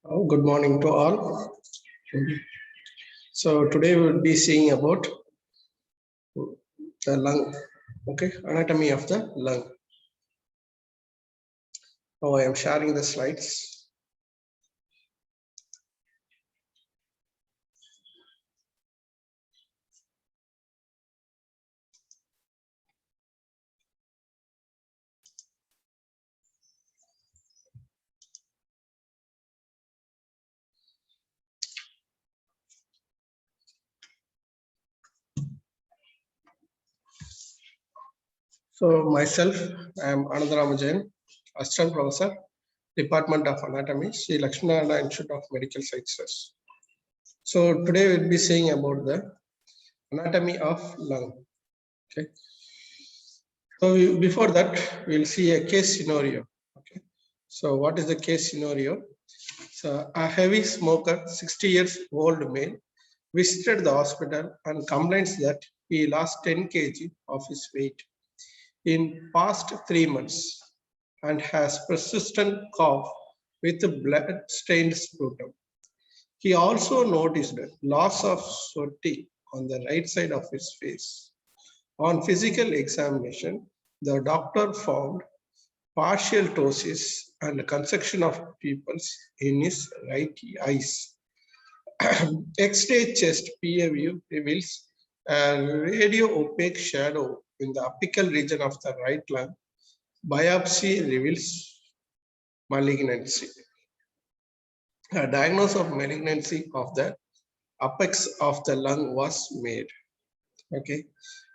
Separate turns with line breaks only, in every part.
Good morning to all. So today we will be seeing about the lung, okay, anatomy of the lung. Now I am sharing the slides. So myself, I am Anand Ramajan, Assistant Professor, Department of Anatomy, Sri Lakshminarayan Institute of Medical Sciences. So today we'll be seeing about the anatomy of lung. Okay. So before that, we'll see a case scenario. Okay. So what is the case scenario? So a heavy smoker, 60 years old male, visited the hospital and complains that he lost 10 kg of his weight in past 3 months and has persistent cough with blood-stained sputum. He also noticed loss of sweating on the right side of his face. On physical examination, the doctor found partial ptosis and constriction of pupils in his right eyes. X-ray chest PA view reveals a radio-opaque shadow in the apical region of the right lung. Biopsy reveals malignancy. A diagnosis of malignancy of the apex of the lung was made. Okay.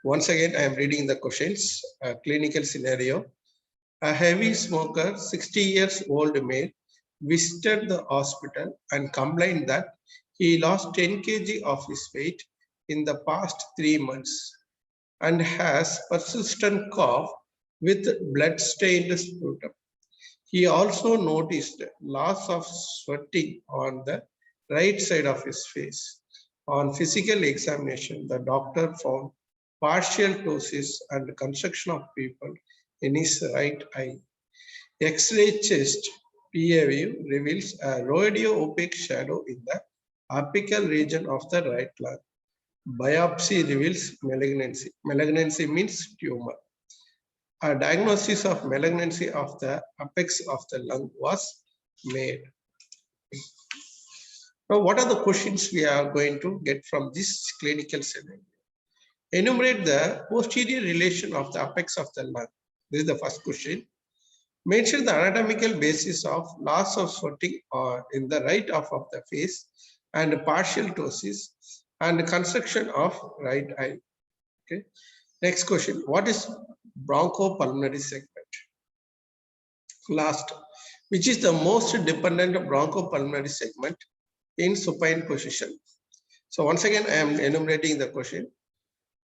Once again, I am reading the questions. A clinical scenario. A heavy smoker, 60 years old male, visited the hospital and complained that he lost 10 kg of his weight in the past 3 months and has persistent cough with blood-stained sputum. He also noticed loss of sweating on the right side of his face. On physical examination, the doctor found partial ptosis and constriction of pupil in his right eye. X-ray chest PA view reveals a radio-opaque shadow in the apical region of the right lung. Biopsy reveals malignancy. Malignancy means tumor. A diagnosis of malignancy of the apex of the lung was made. Now, what are the questions we are going to get from this clinical scenario? Enumerate the posterior relation of the apex of the lung. This is the first question. Mention the anatomical basis of loss of sweating in the right half of the face and partial ptosis and constriction of right eye. Okay. Next question. What is bronchopulmonary segment? Last, which is the most dependent bronchopulmonary segment in supine position? So once again, I am enumerating the question.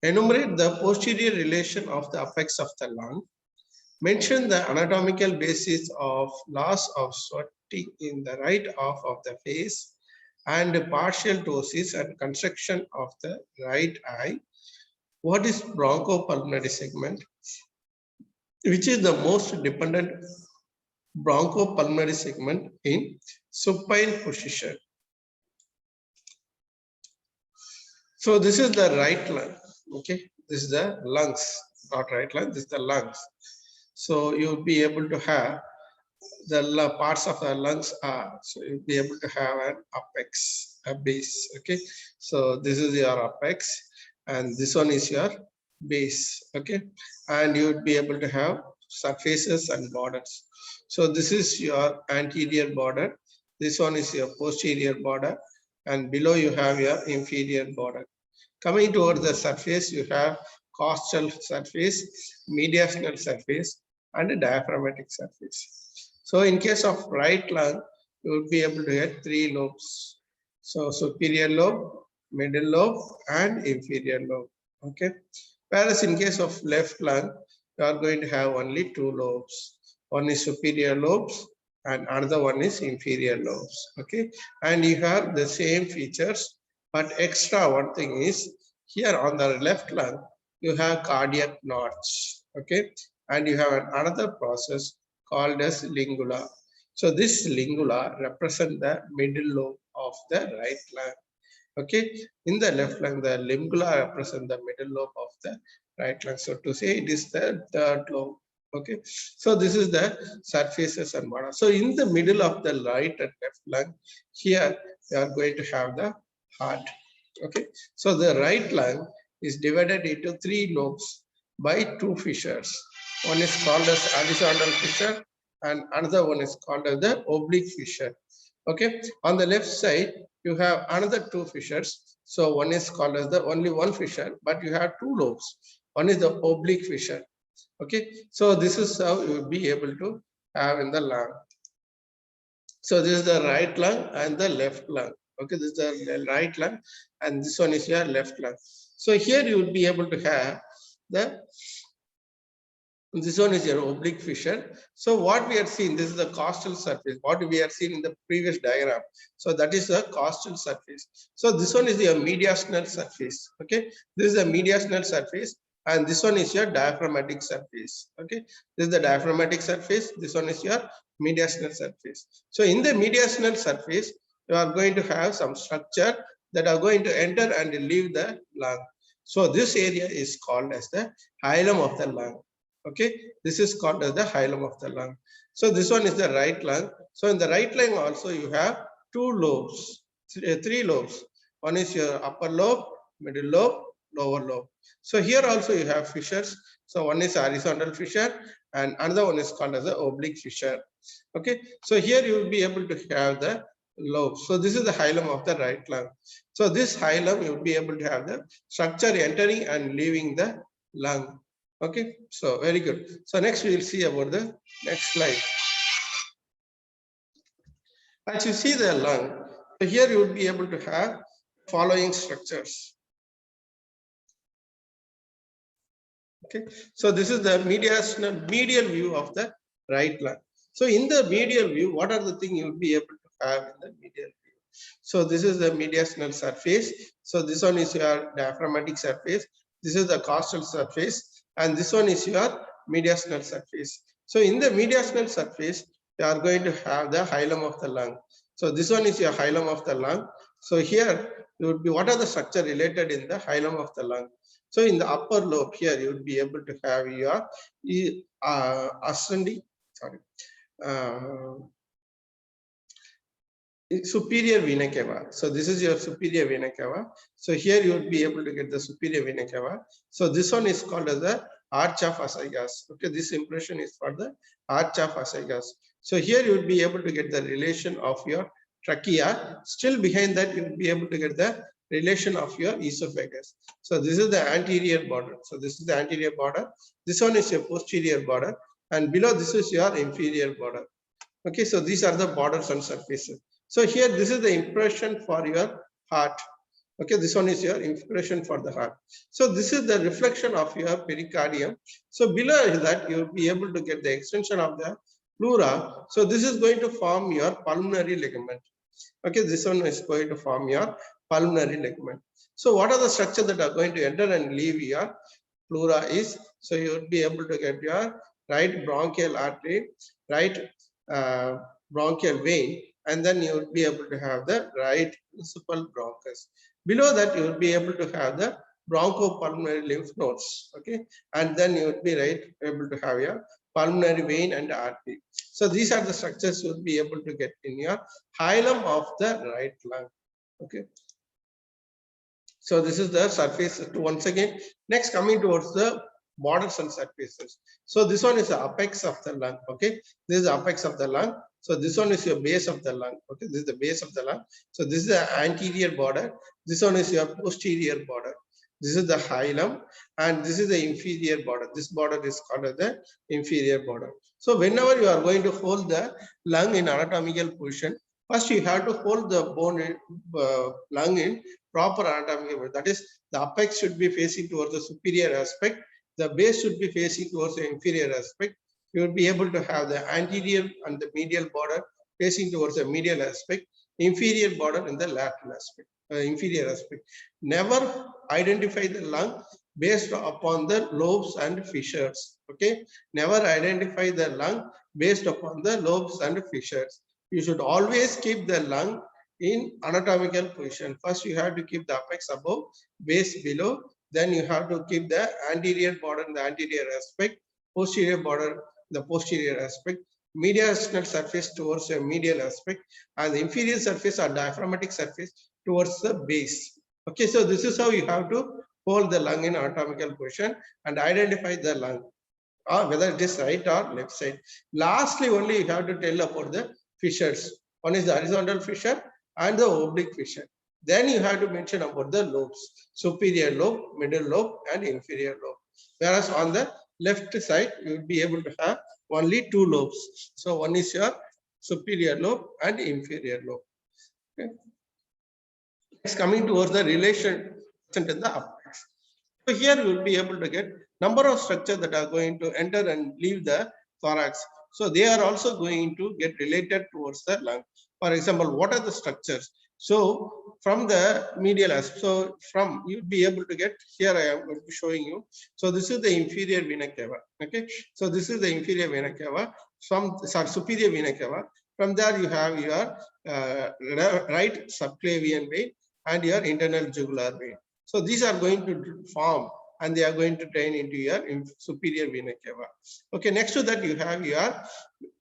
Enumerate the posterior relation of the apex of the lung. Mention the anatomical basis of loss of sweating in the right half of the face and partial ptosis and constriction of the right eye. What is bronchopulmonary segment? Which is the most dependent bronchopulmonary segment in supine position? So this is the right lung. Okay, this is the lungs, not right lung, this is the lungs. So you'll be able to have the parts of the lungs are, so you'll be able to have an apex, a base. Okay, so this is your apex and this one is your base. Okay, and you would be able to have surfaces and borders. So this is your anterior border, this one is your posterior border, and below you have your inferior border. Coming towards the surface, you have costal surface, mediastinal surface, and a diaphragmatic surface. So in case of right lung, you will be able to get 3 lobes. So superior lobe, middle lobe, and inferior lobe. Okay. Whereas in case of left lung, you are going to have only 2 lobes. One is superior lobes and another one is inferior lobes. Okay. And you have the same features, but extra one thing is here on the left lung, you have cardiac nodes. Okay. And you have another process called as lingula. So this lingula represent the middle lobe of the right lung. Okay, in the left lung, the lingula represent the middle lobe of the right lung. So to say it is the third lobe. Okay, so this is the surfaces and border. So in the middle of the right and left lung, here we are going to have the heart. Okay, so the right lung is divided into three lobes by two fissures. One is called as horizontal fissure and another one is called as the oblique fissure. Okay, on the left side you have another two fissures. So one is called as the only one fissure, but you have two lobes. One is the oblique fissure. Okay, so this is how you will be able to have in the lung. So this is the right lung and the left lung. Okay, this is the right lung and this one is your left lung. So here you will be able to have the, this one is your oblique fissure. So what we are seeing, this is the costal surface, what we are seeing in the previous diagram. So that is the costal surface. So this one is your mediastinal surface. Okay, this is the mediastinal surface and this one is your diaphragmatic surface. Okay, this is the diaphragmatic surface, this one is your mediastinal surface. So in the mediastinal surface, you are going to have some structure that are going to enter and leave the lung. So this area is called as the hilum of the lung. Okay, this is called as the hilum of the lung. So this one is the right lung. So in the right lung also you have two lobes, three lobes. One is your upper lobe, middle lobe, lower lobe. So here also you have fissures. So one is horizontal fissure and another one is called as the oblique fissure. Okay, so here you will be able to have the lobe. So this is the hilum of the right lung. So this hilum you will be able to have the structure entering and leaving the lung. Okay, so very good. So next we will see about the next slide. As you see the lung, so here you would be able to have following structures. Okay, so this is the medial view of the right lung. So in the medial view, what are the things you will be able to have in the medial view? So this is the mediastinal surface. So this one is your diaphragmatic surface. This is the costal surface, and this one is your mediastinal surface. So in the mediastinal surface, you are going to have the hilum of the lung. So this one is your hilum of the lung. So here you would be, what are the structure related in the hilum of the lung? So in the upper lobe here, you would be able to have your ascending, sorry, superior vena cava. So this is your superior vena cava. So here you would be able to get the superior vena cava. So this one is called as the arch of Ascayas. Okay, this impression is for the arch of Ascayas. So here you would be able to get the relation of your trachea. Still behind that, you would be able to get the relation of your esophagus. So this is the anterior border. So this is the anterior border. This one is your posterior border. And below this is your inferior border. Okay, so these are the borders and surfaces. So here, this is the impression for your heart. Okay, this one is your impression for the heart. So this is the reflection of your pericardium. So below that, you will be able to get the extension of the pleura. So this is going to form your pulmonary ligament. Okay, this one is going to form your pulmonary ligament. So what are the structures that are going to enter and leave your pleura is, so you would be able to get your right bronchial artery, right bronchial vein, and then you would be able to have the right principal bronchus. Below that, you would be able to have the bronchopulmonary lymph nodes. Okay, and then you would be able to have your pulmonary vein and artery. So these are the structures you would be able to get in your hilum of the right lung. Okay. So this is the surface once again. Next, coming towards the borders and surfaces. So this one is the apex of the lung. Okay, this is the apex of the lung. So this one is your base of the lung. Okay, this is the base of the lung. So this is the anterior border. This one is your posterior border. This is the hilum, and this is the inferior border. This border is called as the inferior border. So whenever you are going to hold the lung in anatomical position, first you have to hold the bone lung in proper anatomical. That is, the apex should be facing towards the superior aspect. The base should be facing towards the inferior aspect. You will be able to have the anterior and the medial border facing towards the medial aspect, inferior border in the lateral aspect, inferior aspect. Never identify the lung based upon the lobes and fissures. Okay, never identify the lung based upon the lobes and fissures. You should always keep the lung in anatomical position. First, you have to keep the apex above, base below. Then you have to keep the anterior border in the anterior aspect, posterior border the posterior aspect, medial surface towards the medial aspect, and the inferior surface or diaphragmatic surface towards the base. Okay, so this is how you have to hold the lung in anatomical position and identify the lung, or whether it is right or left side. Lastly, only you have to tell about the fissures. One is the horizontal fissure and the oblique fissure. Then you have to mention about the lobes, superior lobe, middle lobe, and inferior lobe. Whereas on the left side, you will be able to have only two lobes. So one is your superior lobe and inferior lobe. Okay. It's coming towards the relation in the apex. So here you will be able to get number of structures that are going to enter and leave the thorax. So they are also going to get related towards the lung. For example, what are the structures? So from the medial aspect, so from you'll be able to get, here I am going to be showing you. So this is the inferior vena cava. Okay. So this is the inferior vena cava. From superior vena cava. From there you have your right subclavian vein and your internal jugular vein. So these are going to form and they are going to drain into your superior vena cava. Okay, next to that you have your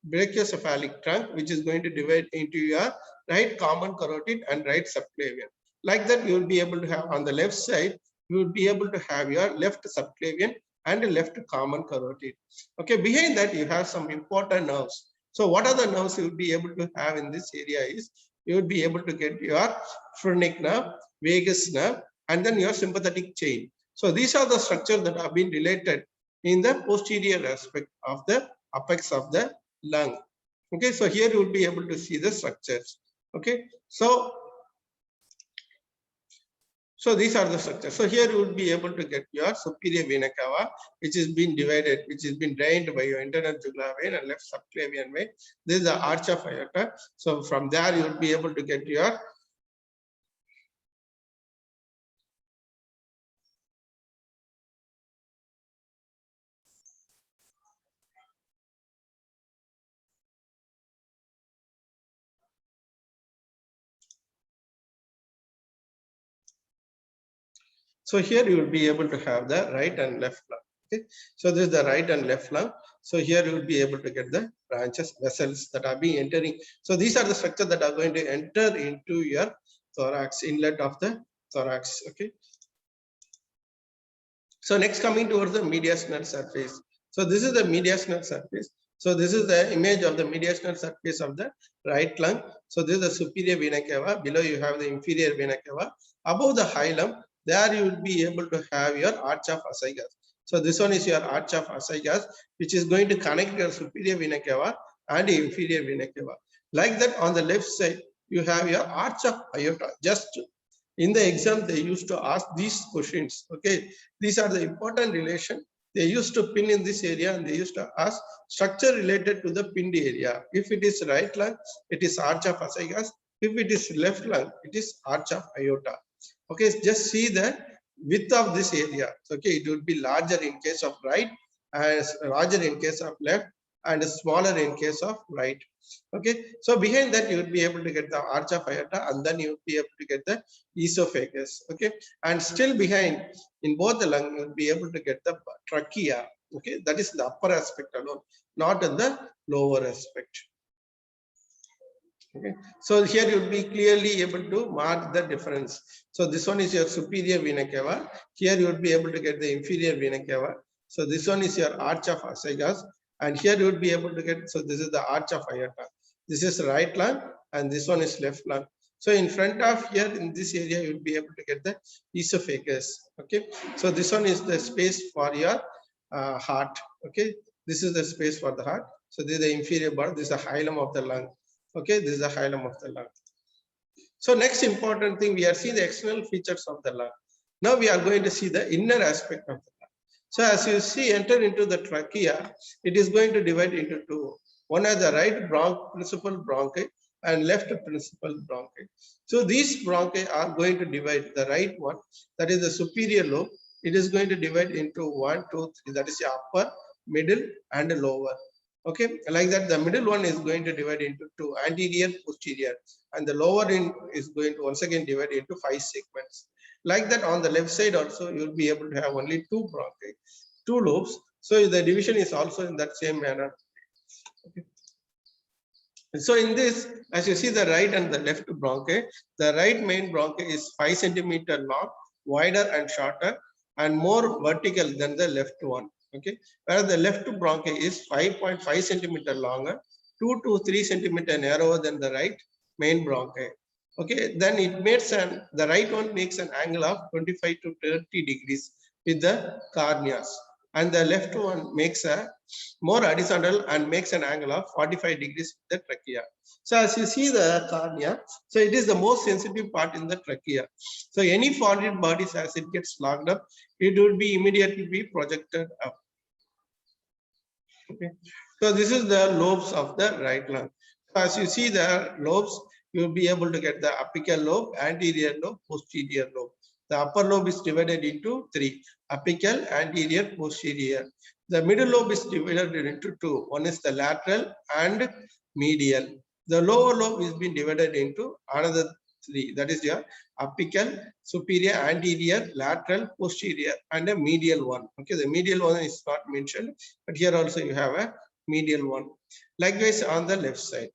brachiocephalic trunk, which is going to divide into your right common carotid and right subclavian. Like that, you will be able to have on the left side, you will be able to have your left subclavian and left common carotid. Okay, behind that you have some important nerves. So what are the nerves you will be able to have in this area is, you will be able to get your phrenic nerve, vagus nerve, and then your sympathetic chain. So these are the structures that have been related in the posterior aspect of the apex of the lung. Okay, so here you will be able to see the structures. Okay, so these are the structures. So here you will be able to get your superior vena cava, which is been divided, which has been drained by your internal jugular vein and left subclavian vein. This is the arch of aorta. So from there you will be able to get your So here you will be able to have the right and left lung. Okay, so this is the right and left lung. So here you will be able to get the branches, vessels that are being entering. So these are the structures that are going to enter into your thorax, inlet of the thorax. Okay. So next, coming towards the mediastinal surface. So this is the mediastinal surface. So this is the image of the mediastinal surface of the right lung. So this is the superior vena cava. Below you have the inferior vena cava. Above the hilum, there you will be able to have your arch of Ascaygas. So this one is your arch of Ascaygas, which is going to connect your superior vena cava and inferior vena cava. Like that, on the left side, you have your arch of aorta. Just in the exam, they used to ask these questions. Okay, these are the important relation. They used to pin in this area and they used to ask structure related to the pinned area. If it is right lung, it is arch of Ascaygas. If it is left lung, it is arch of aorta. Okay, just see the width of this area. Okay, it would be larger in case of right, as larger in case of left, and smaller in case of right. Okay, so behind that you would be able to get the arch of aorta, and then you would be able to get the esophagus. Okay, and still behind in both the lung you will be able to get the trachea. Okay, that is the upper aspect alone, not in the lower aspect. Okay, so here you will be clearly able to mark the difference. So this one is your superior vena cava. Here you will be able to get the inferior vena cava. So this one is your arch of Ascaygas, and here you would be able to get. So this is the arch of aorta. This is right lung, and this one is left lung. So in front of here in this area, you will be able to get the esophagus. Okay, so this one is the space for your heart. Okay, this is the space for the heart. So this is the inferior part. This is the hilum of the lung. Okay, this is the hilum of the lung. So next important thing, we are seeing the external features of the lung. Now we are going to see the inner aspect of the lung. So as you see, enter into the trachea, it is going to divide into two. One is the right principal bronchi and left principal bronchi. So these bronchi are going to divide the right one, that is the superior lobe. It is going to divide into 1, 2, 3, that is the upper, middle, and lower. Okay, like that, the middle one is going to divide into two, anterior, posterior, and the lower end is going to once again divide into 5 segments. Like that, on the left side also, you'll be able to have only 2 bronchi, 2 lobes. So the division is also in that same manner. Okay. So in this, as you see the right and the left bronchi, the right main bronchi is 5 centimeter long, wider and shorter, and more vertical than the left one. Okay, whereas the left bronchi is 5.5 centimeter longer, 2 to 3 centimeter narrower than the right main bronchi. Okay, then it makes the right one makes an angle of 25 to 30 degrees with the corneas, and the left one makes a more horizontal and makes an angle of 45 degrees with the trachea. So as you see the cornea, so it is the most sensitive part in the trachea. So any foreign bodies, as it gets locked up, it will be immediately be projected up. Okay. So this is the lobes of the right lung. So as you see the lobes, you will be able to get the apical lobe, anterior lobe, posterior lobe. The upper lobe is divided into 3, apical, anterior, posterior. The middle lobe is divided into 2. One is the lateral and medial. The lower lobe is being divided into another 3. That is your apical, superior, anterior, lateral, posterior, and a medial one. Okay, the medial one is not mentioned, but here also you have a medial one. Likewise on the left side.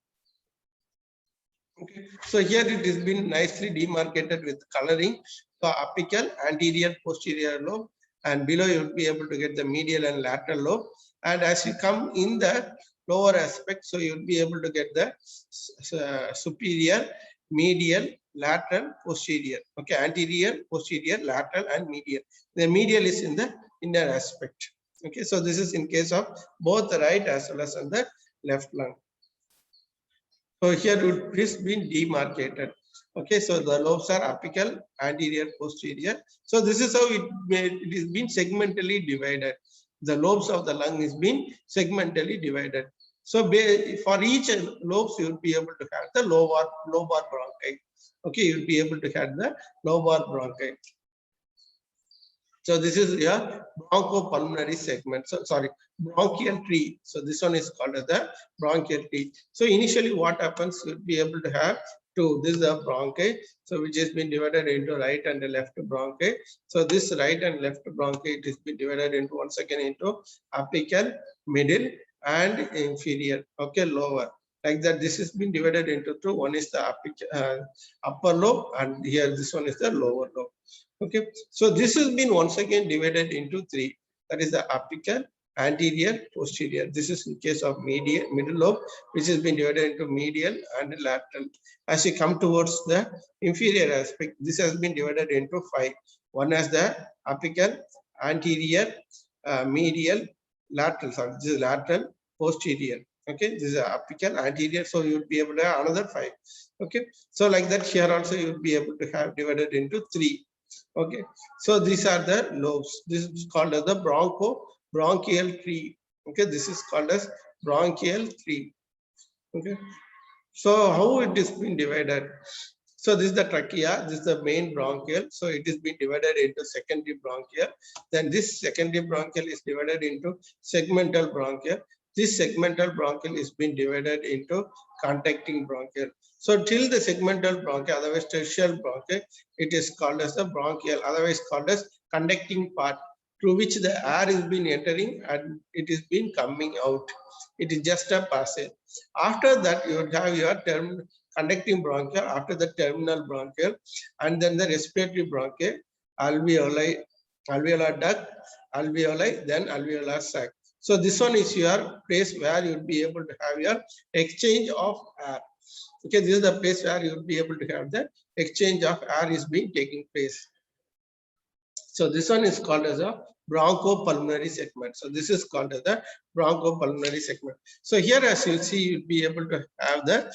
Okay, so here it has been nicely demarcated with coloring. So apical, anterior, posterior lobe, and below you will be able to get the medial and lateral lobe. And as you come in the lower aspect, so you will be able to get the superior, medial, lateral, posterior. Okay, anterior, posterior, lateral, and medial. The medial is in the inner aspect. Okay, so this is in case of both the right as well as on the left lung. So here it is been demarcated. Okay, so the lobes are apical, anterior, posterior. So this is how it is been segmentally divided. The lobes of the lung is being segmentally divided. So for each lobes, you will be able to have the lobar bronchi. Okay, you will be able to have the lobar bronchi. So this is your bronchopulmonary segment. So sorry, bronchial tree. So this one is called as the bronchial tree. So initially what happens, you'll be able to have two. This is the bronchi, so which has been divided into right and the left bronchi. So this right and left bronchi, it has been divided into once again into apical, middle, and inferior. Okay, lower. Like that, this has been divided into two. One is the upper lobe, and here this one is the lower lobe. Okay, so this has been once again divided into 3. That is the apical, anterior, posterior. This is in case of middle lobe, which has been divided into medial and lateral. As you come towards the inferior aspect, this has been divided into 5. One as the apical, anterior, medial, lateral. Sorry, this is lateral, posterior. Okay, this is apical, anterior. So you will be able to have another 5. Okay, so like that here also you will be able to have divided into 3. Okay, so these are the lobes. This is called as the bronchial tree. Okay, this is called as bronchial tree. Okay, so how it is been divided? So this is the trachea, this is the main bronchial. So it is being divided into secondary bronchial. Then this secondary bronchial is divided into segmental bronchial. This segmental bronchial is being divided into contacting bronchial. So till the segmental bronchial, otherwise tertial bronchial, it is called as the bronchial, otherwise called as conducting part, through which the air is being entering and it is being coming out. It is just a passage. After that, you would have your conducting bronchial, after the terminal bronchial, and then the respiratory bronchial, alveoli, alveolar duct, alveoli, then alveolar sac. So this one is your place where you will be able to have your exchange of air. Okay, this is the place where you will be able to have the exchange of air is being taking place. So this one is called as a bronchopulmonary segment. So this is called as the bronchopulmonary segment. So here, as you see, you'll be able to have the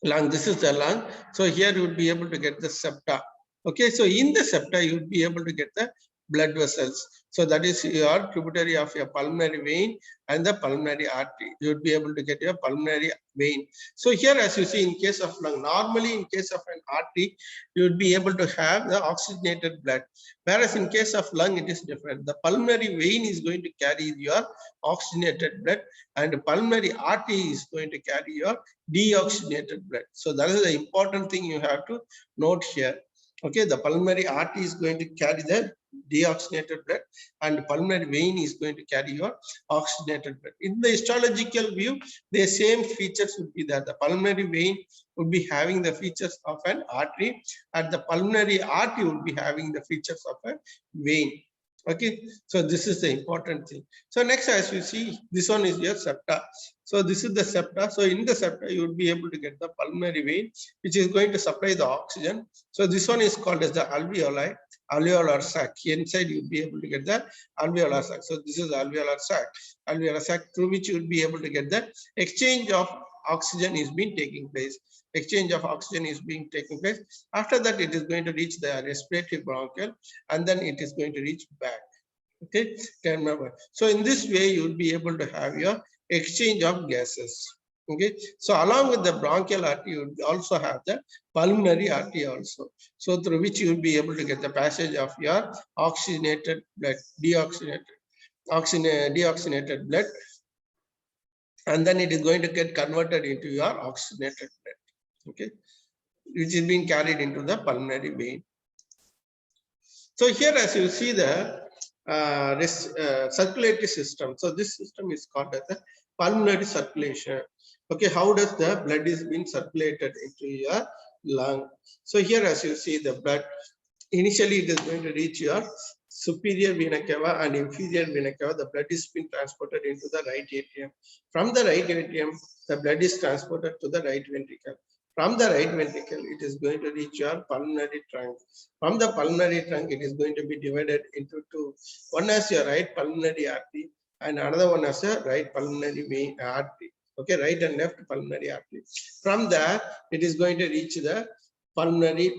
lung. This is the lung. So here you will be able to get the septa. Okay, so in the septa, you will be able to get the blood vessels. So that is your tributary of your pulmonary vein and the pulmonary artery. You would be able to get your pulmonary vein. So here, as you see, in case of lung, normally in case of an artery, you would be able to have the oxygenated blood. Whereas in case of lung, it is different. The pulmonary vein is going to carry your oxygenated blood, and the pulmonary artery is going to carry your deoxygenated blood. So that is the important thing you have to note here. Okay, the pulmonary artery is going to carry the deoxygenated blood, and pulmonary vein is going to carry your oxygenated blood. In the histological view, the same features would be there. The pulmonary vein would be having the features of an artery, and the pulmonary artery would be having the features of a vein. Okay, so this is the important thing. So next, as you see, this one is your septa. So this is the septa. So in the septa, you would be able to get the pulmonary vein, which is going to supply the oxygen. So this one is called as the alveoli, alveolar sac. Inside, you'll be able to get the alveolar sac. So this is the alveolar sac through which you will be able to get the exchange of oxygen is being taking place. Exchange of oxygen is being taking place. After that, it is going to reach the respiratory bronchial, and then it is going to reach back. Okay, remember. So in this way, you will be able to have your exchange of gases. Okay, so along with the bronchial artery, you will also have the pulmonary artery also. So through which you will be able to get the passage of your oxygenated blood, deoxygenated blood, and then it is going to get converted into your oxygenated blood. Okay, which is being carried into the pulmonary vein. So here, as you see the circulatory system. So this system is called as the pulmonary circulation. Okay, how does the blood is being circulated into your lung? So here, as you see the blood, initially it is going to reach your superior vena cava and inferior vena cava. The blood is being transported into the right atrium. From the right atrium, the blood is transported to the right ventricle. From the right ventricle, it is going to reach your pulmonary trunk. From the pulmonary trunk, it is going to be divided into two. One as your right pulmonary artery, and another one as a right pulmonary vein artery. Okay, right and left pulmonary artery. From there, it is going to reach the pulmonary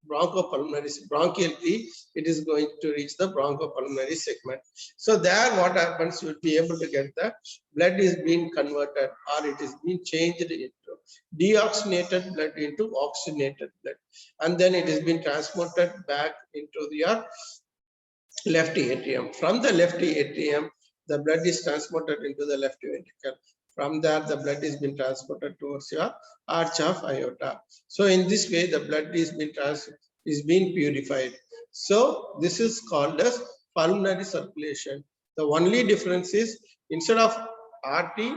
bronchially, it is going to reach the bronchopulmonary segment. So there, what happens, you will be able to get the blood is being converted, or it is being changed into deoxygenated blood into oxygenated blood, and then it is being transported back into your left atrium. From the left atrium, the blood is transported into the left ventricle. From there, the blood is being transported towards your arch of aorta. So in this way, the blood is being purified. So this is called as pulmonary circulation. The only difference is, instead of artery,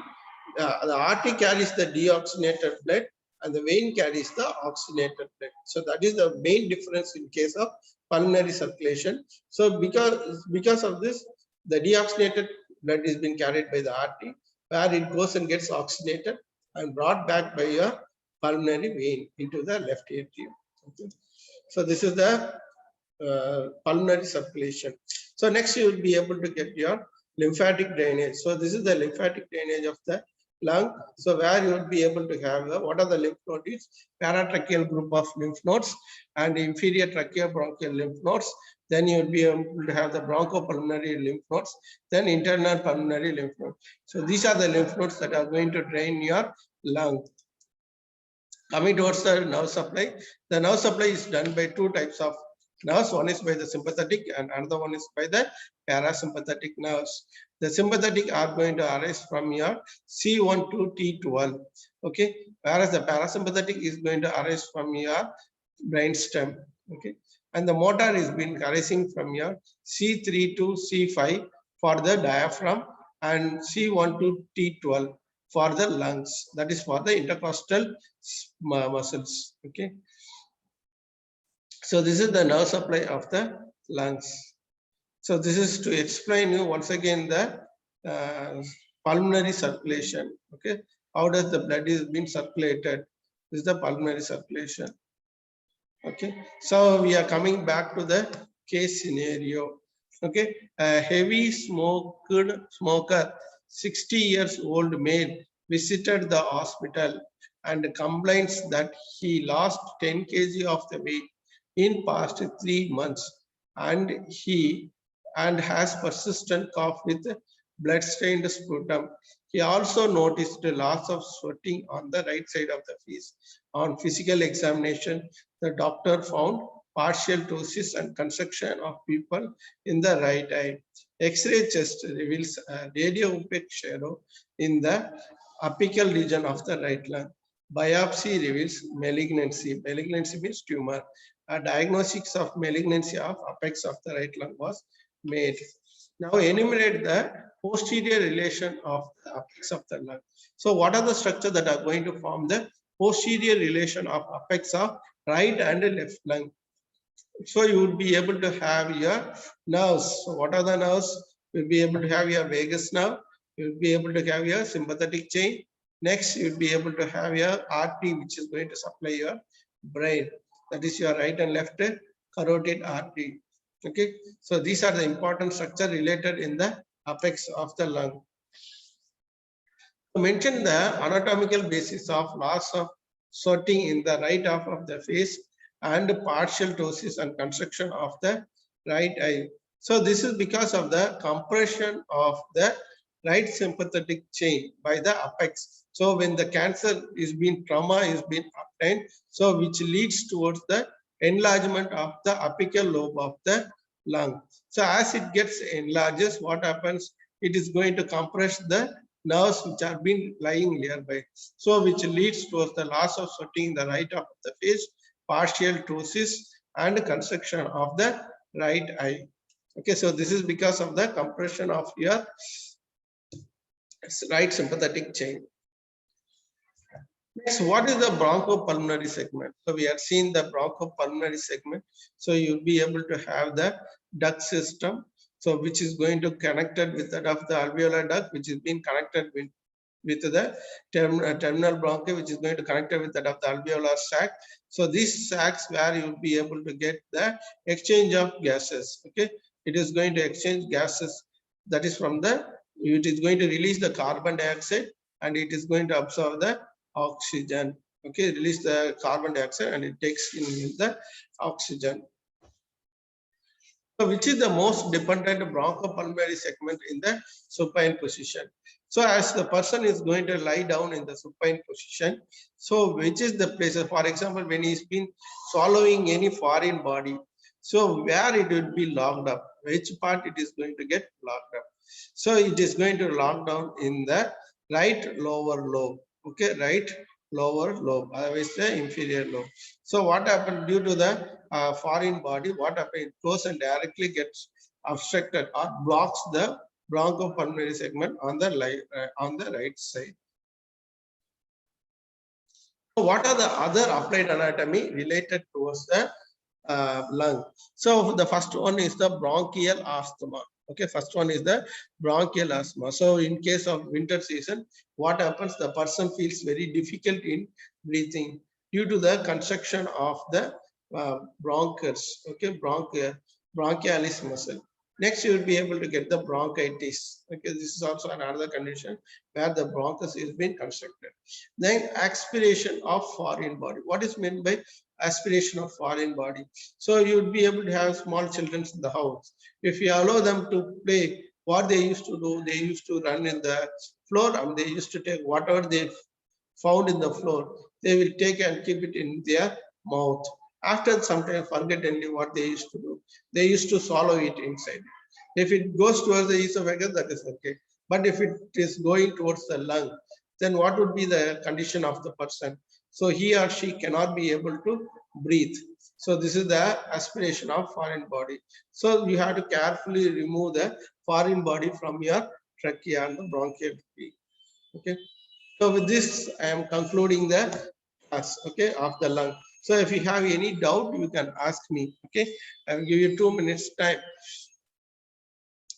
the artery carries the deoxygenated blood, and the vein carries the oxygenated blood. So that is the main difference in case of pulmonary circulation. So because of this, the deoxygenated blood is being carried by the artery, where it goes and gets oxygenated and brought back by your pulmonary vein into the left atrium. Okay. So this is the pulmonary circulation. So next, you will be able to get your lymphatic drainage. So this is the lymphatic drainage of the lung. So where you would be able to have what are the lymph nodes? Paratracheal group of lymph nodes and inferior tracheobronchial lymph nodes. Then you would be able to have the bronchopulmonary lymph nodes, then internal pulmonary lymph nodes. So these are the lymph nodes that are going to drain your lung. Coming towards the nerve supply, the nerve supply is done by two types of nerves. One is by the sympathetic and another one is by the parasympathetic nerves. The sympathetic are going to arise from your C1 to T12. Okay, whereas the parasympathetic is going to arise from your brainstem. Okay, and the motor is being arising from your C3 to C5 for the diaphragm and C1 to T12 for the lungs. That is for the intercostal muscles. Okay. So this is the nerve supply of the lungs. So this is to explain you once again the pulmonary circulation. Okay, how does the blood is being circulated? This is the pulmonary circulation. Okay, so we are coming back to the case scenario. Okay, a heavy smoker, 60 years old male, visited the hospital and complains that he lost 10 kg of the weight in past 3 months and has persistent cough with blood-stained sputum. He also noticed the loss of sweating on the right side of the face. On physical examination, the doctor found partial ptosis and constriction of pupil in the right eye. X-ray chest reveals a radio-opaque shadow in the apical region of the right lung. Biopsy reveals malignancy. Malignancy means tumor. A diagnosis of malignancy of apex of the right lung was made. Now enumerate the posterior relation of the apex of the lung. So what are the structures that are going to form the posterior relation of apex of right and left lung? So you would be able to have your nerves. So what are the nerves? You'll be able to have your vagus nerve. You'll be able to have your sympathetic chain. Next, you'll be able to have your artery, which is going to supply your brain. That is your right and left carotid artery. Okay, so these are the important structure related in the apex of the lung. Mention the anatomical basis of loss of sweating in the right half of the face and partial ptosis and constriction of the right eye. So this is because of the compression of the right sympathetic chain by the apex. So when the cancer is being trauma is being obtained, so which leads towards the enlargement of the apical lobe of the lung. So as it gets enlarges, what happens? It is going to compress the nerves which are been lying nearby. So which leads towards the loss of sweating in the right half of the face, partial ptosis and constriction of the right eye. Okay, so this is because of the compression of your right sympathetic chain. Next, what is the bronchopulmonary segment? So we have seen the bronchopulmonary segment. So you'll be able to have the duct system, so which is going to connected with that of the alveolar duct, which is being connected with the terminal bronchi, which is going to connect with that of the alveolar sac. So these sacs where you'll be able to get the exchange of gases. Okay, it is going to exchange gases. That is from the, it is going to release the carbon dioxide and it is going to absorb the oxygen. Okay, release the carbon dioxide and it takes in the oxygen. So which is the most dependent bronchopulmonary segment in the supine position? So as the person is going to lie down in the supine position, so which is the place, for example, when he's been swallowing any foreign body, so where it will be locked up, which part it is going to get locked up? So it is going to lock down in the right lower lobe. Okay, right lower lobe, otherwise the inferior lobe. So what happened due to the foreign body, what happened? It goes and directly gets obstructed or blocks the bronchopulmonary segment on the right side. So what are the other applied anatomy related towards the lung? So the first one is the bronchial asthma. Okay, first one is the bronchial asthma. So in case of winter season, what happens? The person feels very difficult in breathing due to the constriction of the bronchus. Okay, bronchialis muscle. Next, you will be able to get the bronchitis. Okay, this is also another condition where the bronchus is being constricted. Then aspiration of foreign body. What is meant by aspiration of foreign body? So you would be able to have small children in the house. If you allow them to play, what they used to do, they used to run in the floor and they used to take whatever they found in the floor, they will take and keep it in their mouth. After some time, forget what they used to do. They used to swallow it inside. If it goes towards the esophagus, that is okay. But if it is going towards the lung, then what would be the condition of the person? So he or she cannot be able to breathe. So this is the aspiration of foreign body. So you have to carefully remove the foreign body from your trachea and the bronchial tree. Okay. So with this, I am concluding the class, okay, of the lung. So if you have any doubt, you can ask me. Okay, I will give you 2 minutes time.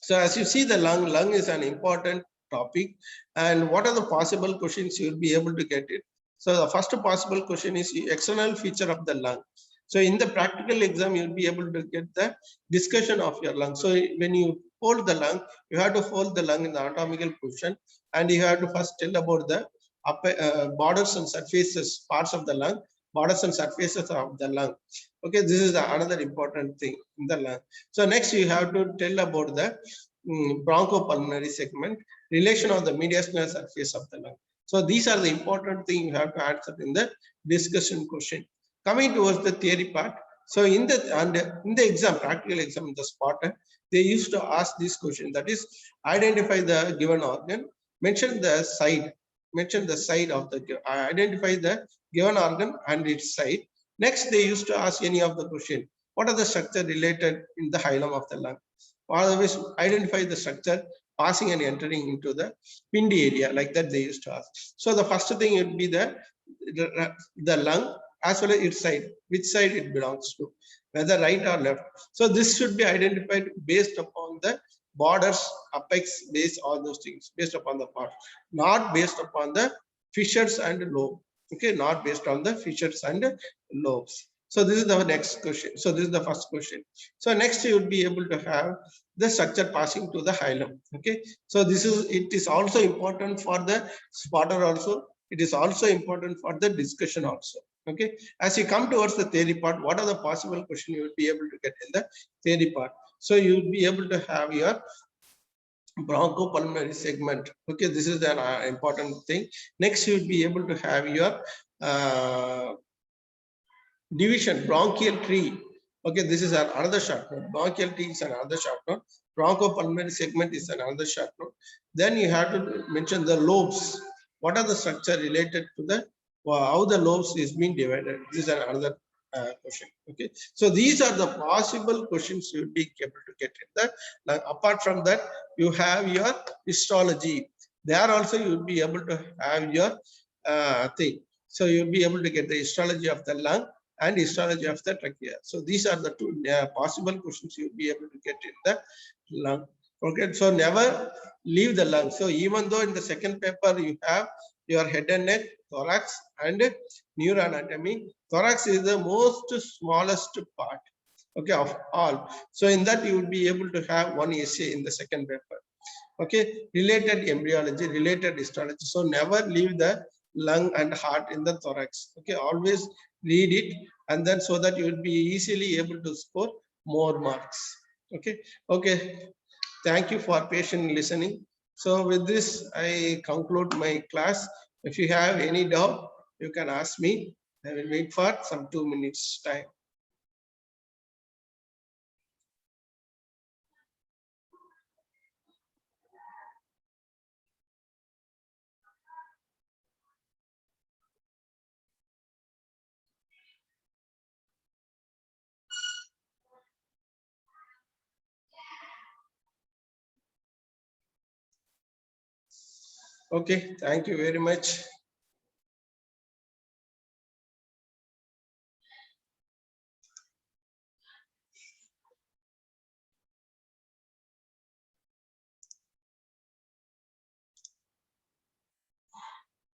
So as you see, the lung is an important topic. And what are the possible questions you will be able to get it? So the first possible question is the external feature of the lung. So in the practical exam, you'll be able to get the discussion of your lung. So when you hold the lung, you have to hold the lung in the anatomical position, and you have to first tell about the upper, borders and surfaces parts of the lung, borders and surfaces of the lung. Okay, this is another important thing in the lung. So next you have to tell about the bronchopulmonary segment, relation of the mediastinal surface of the lung. So these are the important things you have to answer in the discussion question. Coming towards the theory part, so in the exam, practical exam in the spot, they used to ask this question, that is, identify the given organ, mention the side of the identify the given organ and its side. Next, they used to ask any of the question, what are the structure related in the hilum of the lung? Otherwise, identify the structure passing and entering into the Pindi area, like that they used to ask. So the first thing would be the lung as well as its side, which side it belongs to, whether right or left. So this should be identified based upon the borders, apex, base, all those things, based upon the part, not based upon the fissures and lobe. Okay, not based on the fissures and lobes. So this is the next question. So this is the first question. So next you would be able to have the structure passing to the hilum. Okay, so it is also important for the spotter also. It is also important for the discussion also. Okay, as you come towards the theory part, what are the possible questions you will be able to get in the theory part? So you will be able to have your bronchopulmonary segment. Okay, this is an important thing. Next, you will be able to have your division, bronchial tree. Okay, this is another short note. Bronchial tree is another short note. Bronchopulmonary segment is another short note. Then you have to mention the lobes. What are the structure related to the how the lobes is being divided? This is another question. Okay, so these are the possible questions you will be able to get in that. Now, apart from that, you have your histology. There also you will be able to have your thing. So you'll be able to get the histology of the lung and histology of the trachea. So these are the two possible questions you'll be able to get in the lung. Okay, so never leave the lung. So even though in the second paper you have your head and neck, thorax and neuroanatomy, thorax is the most smallest part, okay, of all. So in that you will be able to have one essay in the second paper. Okay, related embryology, related histology. So never leave the lung and heart in the thorax. Okay, always read it, and then so that you will be easily able to score more marks. Okay, okay. Thank you for patient listening. So with this, I conclude my class. If you have any doubt, you can ask me. I will wait for some 2 minutes time. Okay, thank you very much.